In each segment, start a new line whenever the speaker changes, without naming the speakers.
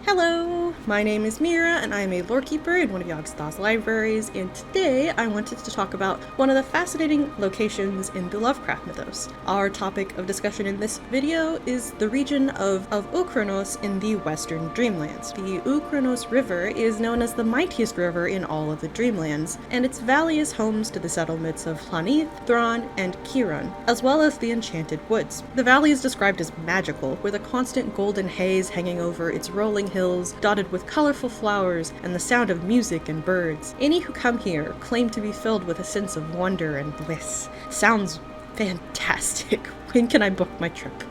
Hello, my name is Meerah and I am a Lorekeeper in one of Yogg-Sothoth's libraries, and today I wanted to talk about one of the fascinating locations in the Lovecraft mythos. Our topic of discussion in this video is the region of Oukranos in the western Dreamlands. The Oukranos River is known as the mightiest river in all of the Dreamlands, and its valley is home to the settlements of Thran, and Kiran, as well as the Enchanted Woods. The valley is described as magical, with a constant golden haze hanging over its rolling hills, dotted with colorful flowers and the sound of music and birds. Any who come here claim to be filled with a sense of wonder and bliss. Sounds fantastic. When can I book my trip?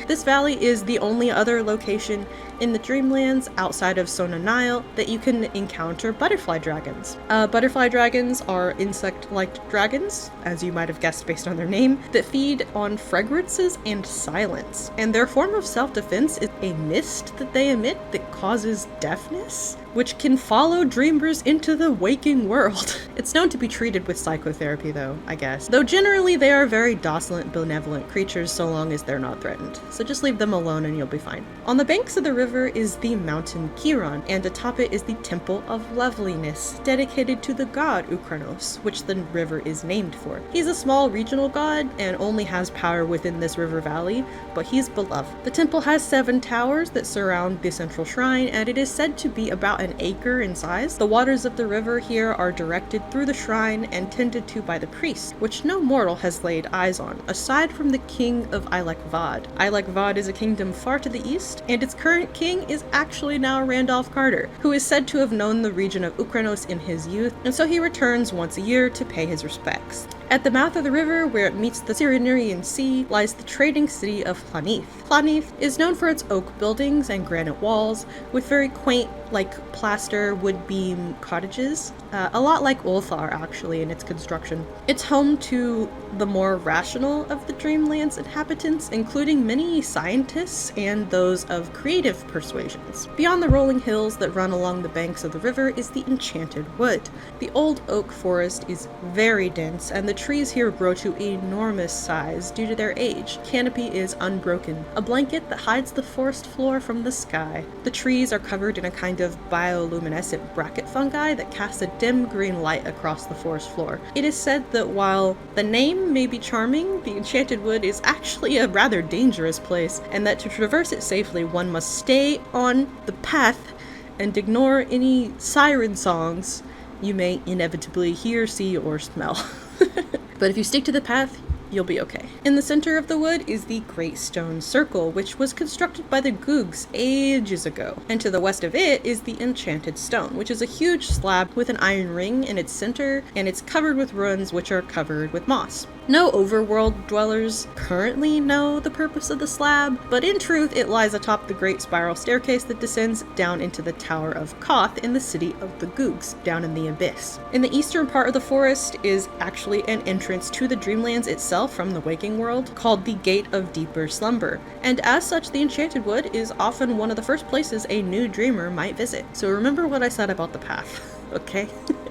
This valley is the only other location in the Dreamlands outside of Sonanile that you can encounter butterfly dragons. Butterfly dragons are insect-like dragons, as you might have guessed based on their name, that feed on fragrances and silence. And their form of self-defense is a mist that they emit that causes deafness, which can follow dreamers into the waking world. It's known to be treated with psychotherapy though, I guess. Though generally they are very docile and benevolent creatures so long as they're not threatened. So just leave them alone and you'll be fine. On the banks of the river is the mountain Kiran, and atop it is the Temple of Loveliness, dedicated to the god Oukranos, which the river is named for. He's a small regional god and only has power within this river valley, but he's beloved. The temple has 7 towers that surround the central shrine, and it is said to be about an acre in size. The waters of the river here are directed through the shrine and tended to by the priests, which no mortal has laid eyes on, aside from the king of Vad. Vad is a kingdom far to the east, and its current king is actually now Randolph Carter, who is said to have known the region of Oukranos in his youth, and so he returns once a year to pay his respects. At the mouth of the river, where it meets the Cyrenaian Sea, lies the trading city of Llanith. Llanith is known for its oak buildings and granite walls, with very quaint, plaster wood beam cottages, a lot like Ulthar actually in its construction. It's home to the more rational of the Dreamlands inhabitants, including many scientists and those of creative persuasions. Beyond the rolling hills that run along the banks of the river is the Enchanted Wood. The old oak forest is very dense, and the trees here grow to enormous size due to their age. Canopy is unbroken, a blanket that hides the forest floor from the sky. The trees are covered in a kind of bioluminescent bracket fungi that cast a dim green light across the forest floor. It is said that while the name may be charming, the Enchanted Wood is actually a rather dangerous place, and that to traverse it safely one must stay on the path and ignore any siren songs you may inevitably hear, see, or smell. But if you stick to the path, you'll be okay. In the center of the wood is the Great Stone Circle, which was constructed by the Googs ages ago. And to the west of it is the Enchanted Stone, which is a huge slab with an iron ring in its center, and it's covered with ruins which are covered with moss. No overworld dwellers currently know the purpose of the slab, but in truth it lies atop the great spiral staircase that descends down into the Tower of Koth in the city of the Googs, down in the abyss. In the eastern part of the forest is actually an entrance to the Dreamlands itself from the waking world, called the Gate of Deeper Slumber, and as such the Enchanted Wood is often one of the first places a new dreamer might visit. So remember what I said about the path, okay?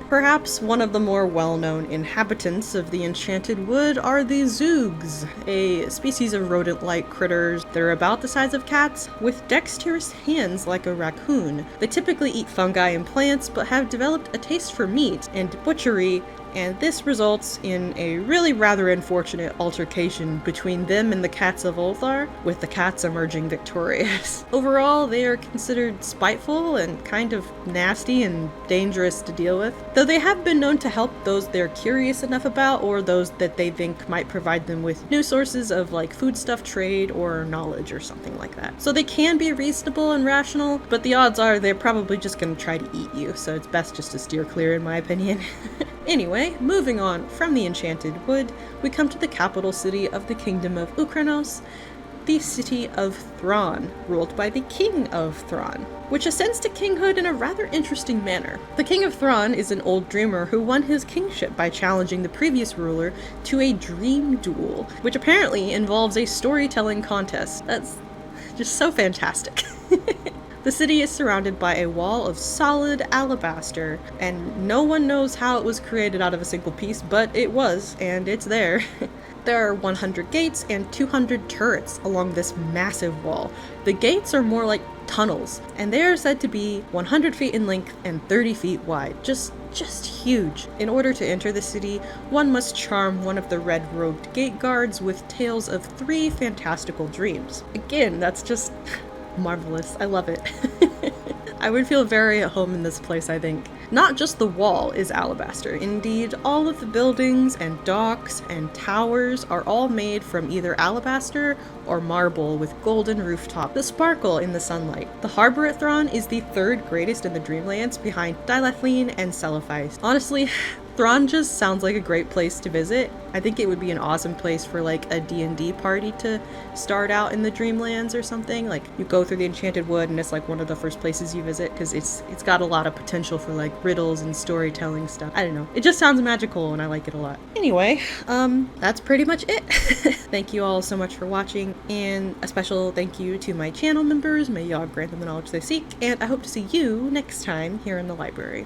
Perhaps one of the more well-known inhabitants of the Enchanted Wood are the Zoogs, a species of rodent-like critters. They're about the size of cats, with dexterous hands like a raccoon. They typically eat fungi and plants, but have developed a taste for meat and butchery, and this results in a really rather unfortunate altercation between them and the cats of Ulthar, with the cats emerging victorious. Overall, they are considered spiteful and kind of nasty and dangerous to deal with, though they have been known to help those they're curious enough about, or those that they think might provide them with new sources of foodstuff trade or knowledge or something like that. So they can be reasonable and rational, but the odds are they're probably just gonna try to eat you, so it's best just to steer clear in my opinion. Anyway, moving on from the Enchanted Wood, we come to the capital city of the Kingdom of Oukranos, the city of Thran, ruled by the King of Thran, which ascends to kinghood in a rather interesting manner. The King of Thran is an old dreamer who won his kingship by challenging the previous ruler to a dream duel, which apparently involves a storytelling contest. That's just so fantastic. The city is surrounded by a wall of solid alabaster, and no one knows how it was created out of a single piece, but it was, and it's there. There are 100 gates and 200 turrets along this massive wall. The gates are more like tunnels, and they are said to be 100 feet in length and 30 feet wide. Just huge. In order to enter the city, one must charm one of the red-robed gate guards with tales of 3 fantastical dreams. Again, that's just marvelous. I love it. I would feel very at home in this place, I think. Not just the wall is alabaster. Indeed, all of the buildings and docks and towers are all made from either alabaster or marble with golden rooftop that sparkle in the sunlight. The harbor at Thran is the 3rd greatest in the Dreamlands, behind Dilathleen and Celophyte. Honestly, Thran just sounds like a great place to visit. I think it would be an awesome place for like a D&D party to start out in the Dreamlands or something. Like you go through the Enchanted Wood and it's like one of the first places you visit because it's got a lot of potential for like riddles and storytelling stuff. I don't know. It just sounds magical and I like it a lot. Anyway, that's pretty much it. Thank you all so much for watching, and a special thank you to my channel members. May y'all grant them the knowledge they seek, and I hope to see you next time here in the library.